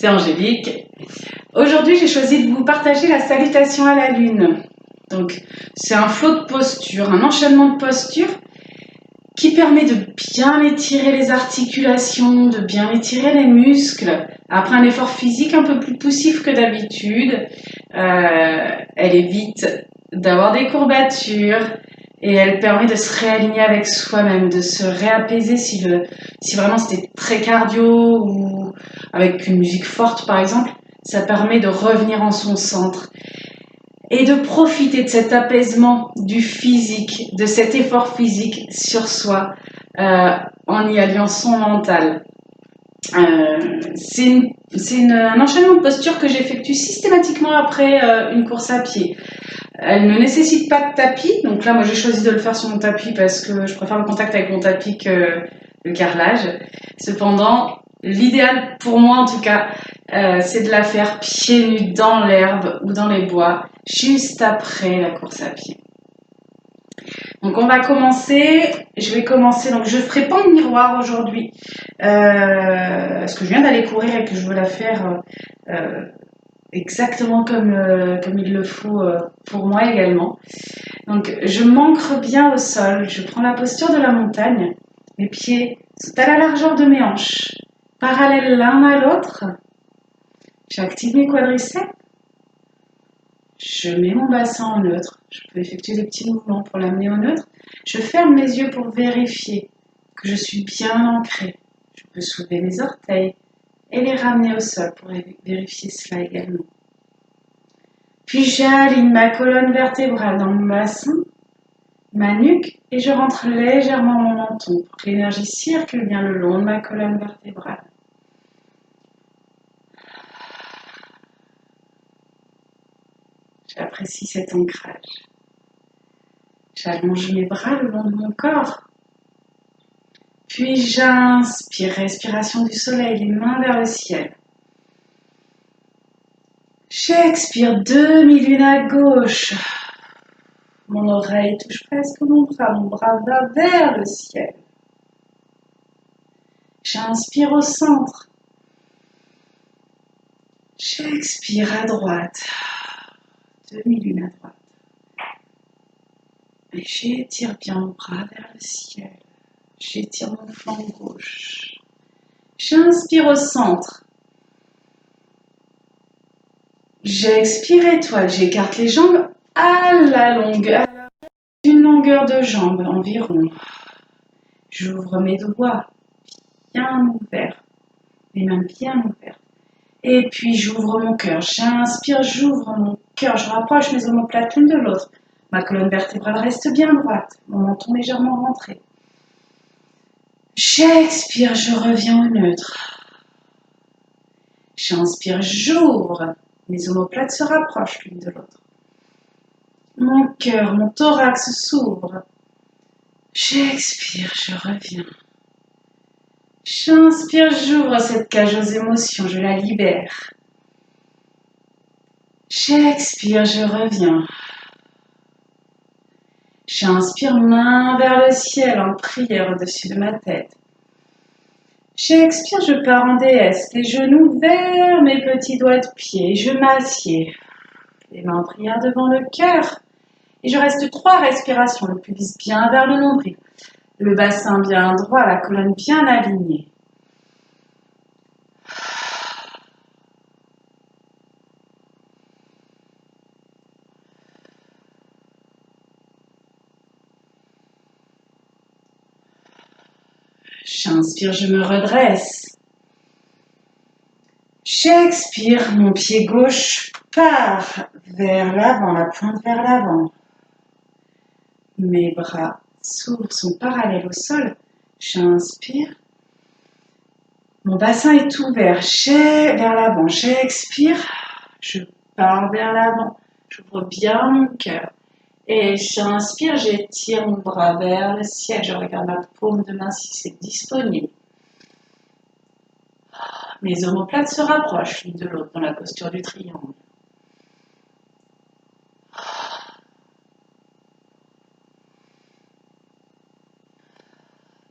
c'est Angélique. Aujourd'hui, j'ai choisi de vous partager la salutation à la lune. Donc, c'est un flot de postures, un enchaînement de postures qui permet de bien étirer les articulations, de bien étirer les muscles. Après un effort physique un peu plus poussif que d'habitude, elle évite d'avoir des courbatures et elle permet de se réaligner avec soi-même, de se réapaiser si vraiment c'était très cardio ou avec une musique forte par exemple. Ça permet de revenir en son centre et de profiter de cet apaisement du physique, de cet effort physique sur soi en y alliant son mental. C'est un enchaînement de postures que j'effectue systématiquement après une course à pied. Elle ne nécessite pas de tapis, donc là moi j'ai choisi de le faire sur mon tapis parce que je préfère le contact avec mon tapis que le carrelage. Cependant, l'idéal pour moi en tout cas, c'est de la faire pieds nus dans l'herbe ou dans les bois, juste après la course à pied. Donc on va commencer, donc je ne ferai pas de miroir aujourd'hui, parce que je viens d'aller courir et que je veux la faire exactement comme il le faut pour moi également. Donc je m'ancre bien au sol, je prends la posture de la montagne, mes pieds sont à la largeur de mes hanches, parallèles l'un à l'autre, j'active mes quadriceps, je mets mon bassin en neutre, je peux effectuer des petits mouvements pour l'amener au neutre, je ferme mes yeux pour vérifier que je suis bien ancrée, je peux soulever mes orteils et les ramener au sol pour vérifier cela également. Puis j'aligne ma colonne vertébrale dans mon bassin, ma nuque, et je rentre légèrement mon menton pour que l'énergie circule bien le long de ma colonne vertébrale. J'apprécie cet ancrage. J'allonge mes bras le long de mon corps. Puis j'inspire, respiration du soleil, les mains vers le ciel. J'expire, demi-lune à gauche. Mon oreille touche presque mon bras va vers le ciel. J'inspire au centre. J'expire à droite. Demi-lune à droite. Et j'étire bien mon bras vers le ciel. J'étire mon flanc gauche. J'inspire au centre. J'expire étoile. J'écarte les jambes à la longueur, d'une longueur de jambe environ. J'ouvre mes doigts bien ouverts, les mains bien ouvertes. Et puis j'ouvre mon cœur. J'inspire, j'ouvre mon cœur. Je rapproche mes omoplates l'une de l'autre. Ma colonne vertébrale reste bien droite. Mon menton légèrement rentré. J'expire, je reviens au neutre. J'inspire, j'ouvre. Mes omoplates se rapprochent l'une de l'autre. Mon cœur, mon thorax s'ouvre. J'expire, je reviens. J'inspire, j'ouvre cette cage aux émotions, je la libère. J'expire, je reviens. J'inspire, main vers le ciel en prière au-dessus de ma tête. J'expire, je pars en déesse, les genoux vers mes petits doigts de pied, je m'assieds. Les mains en prière devant le cœur. Et je reste 3 respirations, le pubis bien vers le nombril. Le bassin bien droit, la colonne bien alignée. J'inspire, je me redresse. J'expire, mon pied gauche part vers l'avant, la pointe vers l'avant. Mes bras s'ouvrent, sont parallèles au sol. J'inspire. Mon bassin est ouvert, vers l'avant. J'expire, je pars vers l'avant. J'ouvre bien mon cœur. Et j'inspire, j'étire mon bras vers le ciel. Je regarde ma paume de main si c'est disponible. Mes omoplates se rapprochent l'une de l'autre dans la posture du triangle.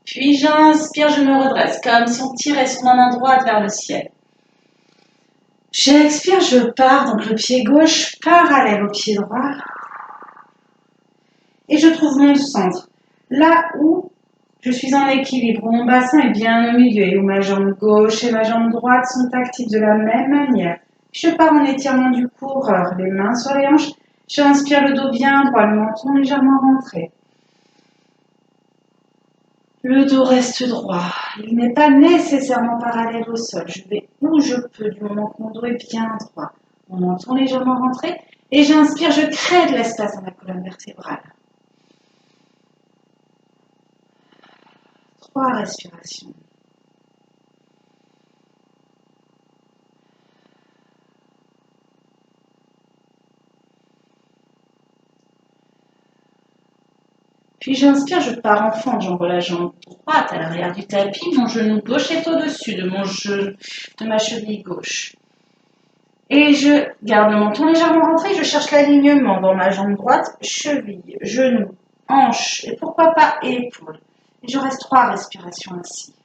Puis j'inspire, je me redresse, comme si on tirait son main droite vers le ciel. J'expire, je pars, donc le pied gauche parallèle au pied droit. Et je trouve mon centre. Là où je suis en équilibre, où mon bassin est bien au milieu et où ma jambe gauche et ma jambe droite sont actives de la même manière. Je pars en étirement du coureur, les mains sur les hanches. J'inspire le dos bien droit, le menton légèrement rentré. Le dos reste droit. Il n'est pas nécessairement parallèle au sol. Je vais où je peux du moment que mon dos est bien droit. Mon menton légèrement rentré. Et j'inspire, je crée de l'espace dans la colonne vertébrale. 3 respirations. Puis j'inspire, je pars en fente, j'envoie la jambe droite à l'arrière du tapis, mon genou gauche est au-dessus de ma cheville gauche. Et je garde le menton légèrement rentré, je cherche l'alignement dans ma jambe droite, cheville, genou, hanche et pourquoi pas épaule. Et je reste 3 respirations ainsi.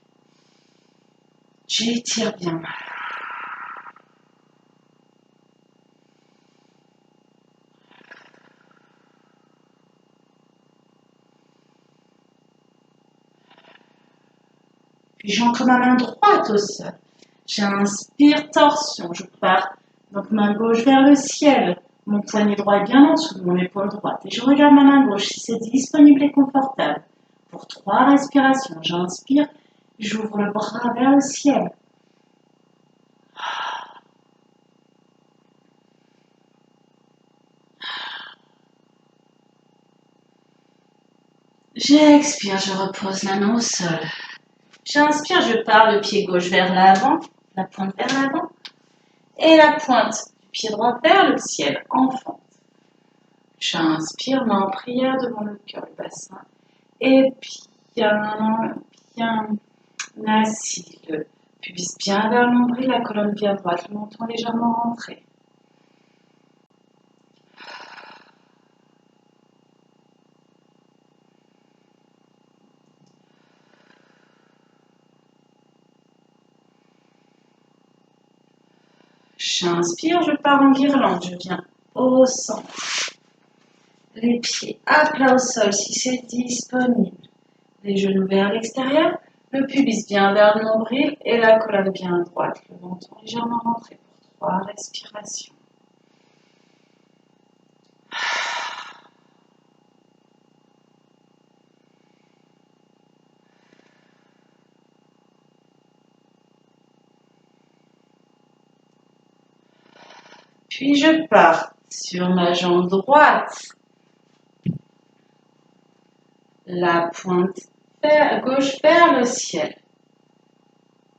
J'étire bien. Puis j'ancre ma main droite au sol. J'inspire, torsion, je pars donc main gauche vers le ciel. Mon poignet droit est bien en dessous de mon épaule droite. Et je regarde ma main gauche si c'est disponible et confortable. Pour 3 respirations, j'inspire, j'ouvre le bras vers le ciel. J'expire, je repose la main au sol. J'inspire, je pars le pied gauche vers l'avant, la pointe vers l'avant, et la pointe du pied droit vers le ciel, en fente. J'inspire, main en prière devant le cœur, le bassin, et bien assis, le pubis bien vers le nombril, la colonne bien droite, le menton légèrement rentré. J'inspire, je pars en guirlande, je viens au centre. Les pieds à plat au sol si c'est disponible. Les genoux vers l'extérieur, le pubis bien vers le nombril et la colonne bien droite, le menton légèrement rentré pour 3 respirations. Puis je pars sur ma jambe droite, la pointe gauche vers le ciel.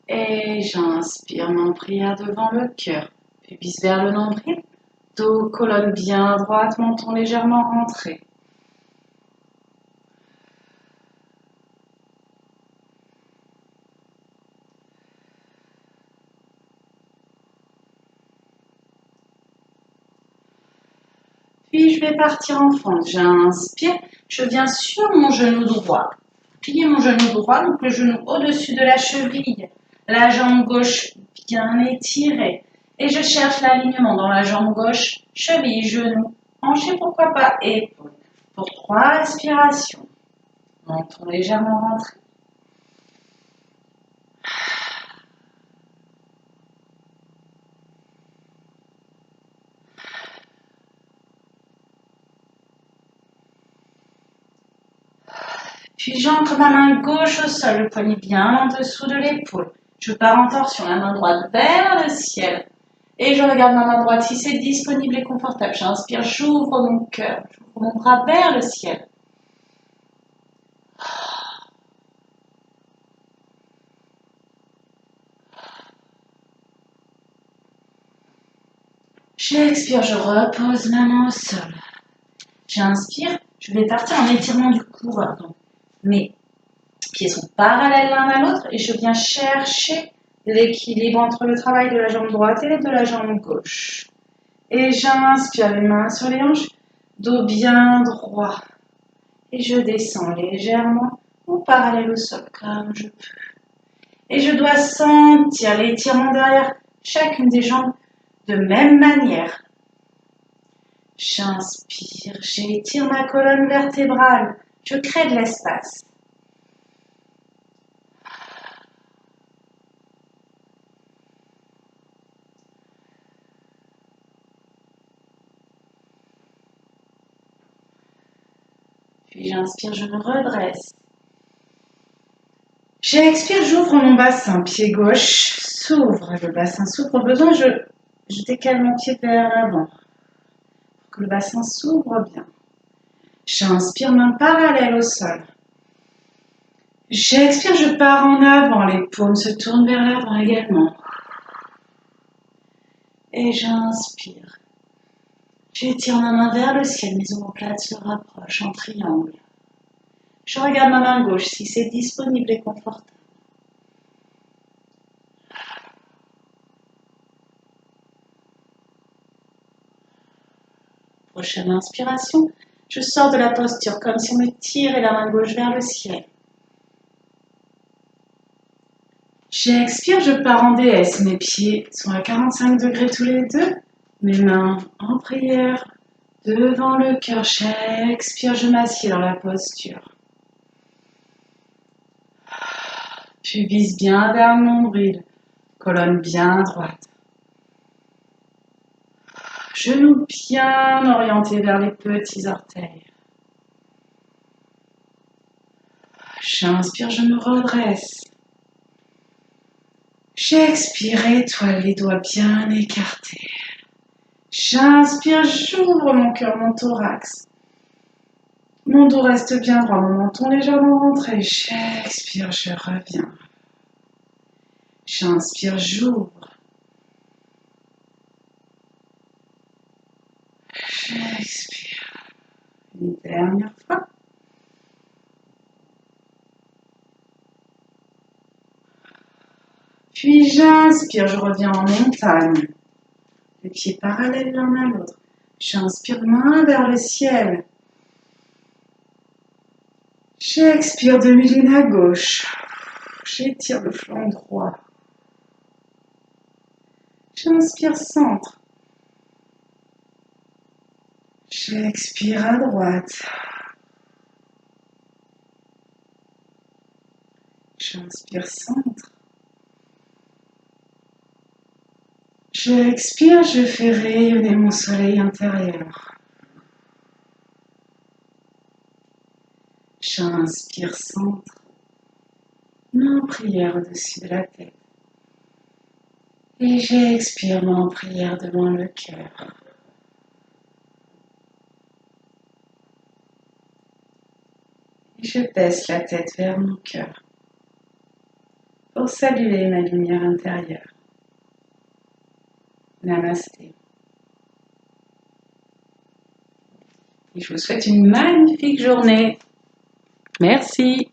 Et j'inspire mon prière devant le cœur, pubis vers le nombril, dos, colonne bien droite, menton légèrement rentré. Puis je vais partir en fente. J'inspire, je viens sur mon genou droit. Plier mon genou droit, donc le genou au-dessus de la cheville. La jambe gauche bien étirée. Et je cherche l'alignement dans la jambe gauche, cheville, genou, hanche et pourquoi pas épaule. Pour 3 respirations. Menton légèrement rentré. Puis j'ancre ma main gauche au sol, le poignet bien en dessous de l'épaule. Je pars en torsion, la main droite vers le ciel. Et je regarde ma main droite si c'est disponible et confortable. J'inspire, j'ouvre mon cœur, j'ouvre mon bras vers le ciel. J'expire, je repose ma main au sol. J'inspire, je vais partir en étirement du coureur. Donc, mes pieds sont parallèles l'un à l'autre et je viens chercher l'équilibre entre le travail de la jambe droite et de la jambe gauche. Et j'inspire, les mains sur les hanches, dos bien droit. Et je descends légèrement ou parallèle au sol, comme je peux. Et je dois sentir l'étirement derrière chacune des jambes de même manière. J'inspire, j'étire ma colonne vertébrale, je crée de l'espace. Puis j'inspire, je me redresse. J'expire, j'ouvre mon bassin, pied gauche s'ouvre, le bassin s'ouvre. Au besoin, je décale mon pied vers l'avant pour que le bassin s'ouvre bien. J'inspire, main parallèle au sol. J'expire, je pars en avant, les paumes se tournent vers l'avant également. Et j'inspire. J'étire ma main vers le ciel, mes omoplates se rapprochent en triangle. Je regarde ma main gauche si c'est disponible et confortable. Prochaine inspiration, je sors de la posture comme si on me tirait la main gauche vers le ciel. J'expire, je pars en déesse. Mes pieds sont à 45 degrés tous les deux. Mes mains en prière devant le cœur. J'expire, je m'assieds dans la posture. Je vise bien vers le nombril, colonne bien droite. Genoux bien orientés vers les petits orteils. J'inspire, je me redresse. J'expire, étoile, les doigts bien écartés. J'inspire, j'ouvre mon cœur, mon thorax. Mon dos reste bien droit, mon menton légèrement rentré. J'expire, je reviens. J'inspire, j'ouvre. J'expire. Une dernière fois. Puis j'inspire, je reviens en montagne. Les pieds parallèles l'un à l'autre. J'inspire, main vers le ciel. J'expire, demi-lune à gauche. J'étire le flanc droit. J'inspire, centre. J'expire à droite. J'inspire, centre. J'expire, je fais rayonner mon soleil intérieur. J'inspire, centre. Main en prière au-dessus de la tête. Et j'expire, main en prière devant le cœur. Et je baisse la tête vers mon cœur pour saluer ma lumière intérieure. Namasté. Et je vous souhaite une magnifique journée. Merci.